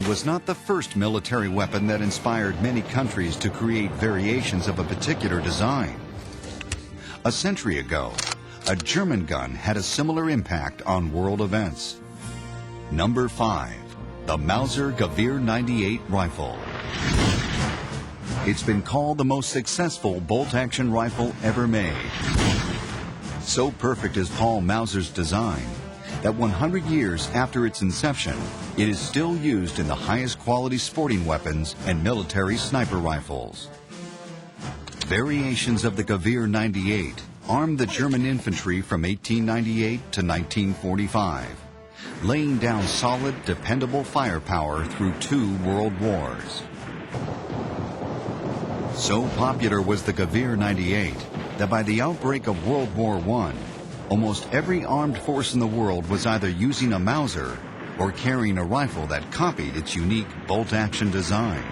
was not the first military weapon that inspired many countries to create variations of a particular design. A century ago, a German gun had a similar impact on world events. Number 5. The Mauser Gewehr 98 rifle. It's been called the most successful bolt-action rifle ever made. So perfect is Paul Mauser's design that 100 years after its inception, it is still used in the highest quality sporting weapons and military sniper rifles. Variations of the Gewehr 98 armed the German infantry from 1898 to 1945, laying down solid, dependable firepower through 2 world wars. So popular was the Gewehr 98 that by the outbreak of World War I, almost every armed force in the world was either using a Mauser or carrying a rifle that copied its unique bolt-action design.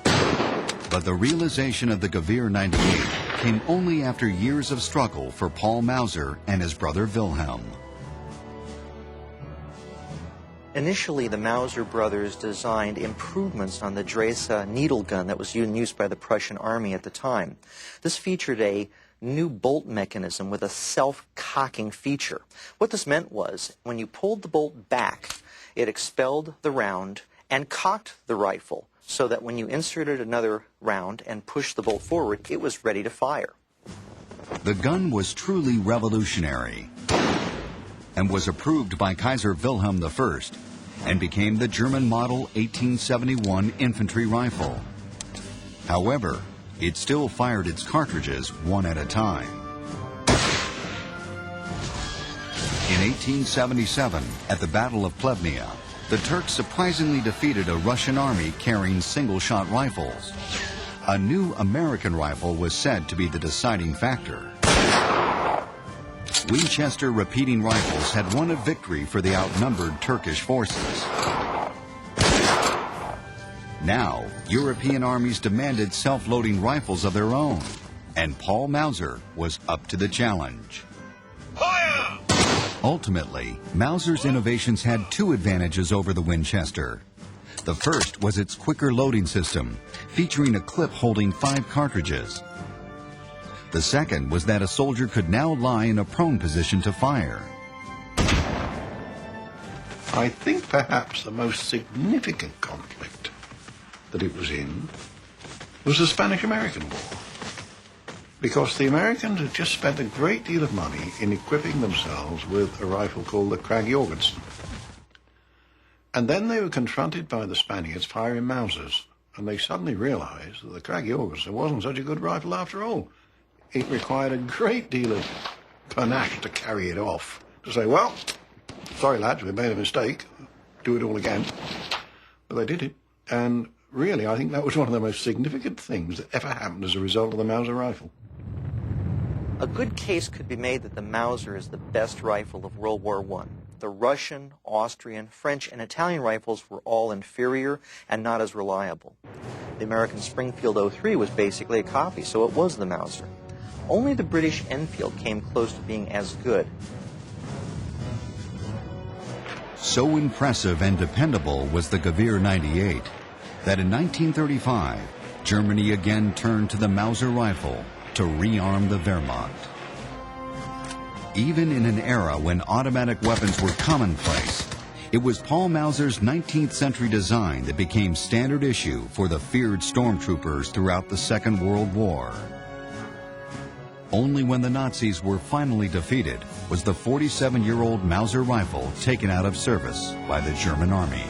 But the realization of the Gewehr 98 came only after years of struggle for Paul Mauser and his brother Wilhelm. Initially, the Mauser brothers designed improvements on the Dresa needle gun that was used by the Prussian army at the time. This featured a new bolt mechanism with a self-cocking feature. What this meant was, when you pulled the bolt back, it expelled the round and cocked the rifle, so that when you inserted another round and pushed the bolt forward, it was ready to fire. The gun was truly revolutionary and was approved by Kaiser Wilhelm I and became the German Model 1871 infantry rifle. However, it still fired its cartridges one at a time. In 1877, at the Battle of Plevnia, the Turks surprisingly defeated a Russian army carrying single-shot rifles. A new American rifle was said to be the deciding factor. Winchester repeating rifles had won a victory for the outnumbered Turkish forces. Now, European armies demanded self-loading rifles of their own, and Paul Mauser was up to the challenge. Ultimately, Mauser's innovations had 2 advantages over the Winchester. The first was its quicker loading system, featuring a clip holding 5 cartridges. The second was that a soldier could now lie in a prone position to fire. I think perhaps the most significant conflict that it was in was the Spanish-American War, because the Americans had just spent a great deal of money in equipping themselves with a rifle called the Krag-Jorgensen. And then they were confronted by the Spaniards firing Mausers, and they suddenly realized that the Krag-Jorgensen wasn't such a good rifle after all. It required a great deal of panache to carry it off, to say, well, sorry lads, we made a mistake, do it all again. But they did it, and really I think that was one of the most significant things that ever happened as a result of the Mauser rifle. A good case could be made that the Mauser is the best rifle of World War I. The Russian, Austrian, French, and Italian rifles were all inferior and not as reliable. The American Springfield 03 was basically a copy, so it was the Mauser. Only the British Enfield came close to being as good. So impressive and dependable was the Gewehr 98 that in 1935, Germany again turned to the Mauser rifle to rearm the Wehrmacht. Even in an era when automatic weapons were commonplace, it was Paul Mauser's 19th century design that became standard issue for the feared stormtroopers throughout the Second World War. Only when the Nazis were finally defeated was the 47-year-old Mauser rifle taken out of service by the German army.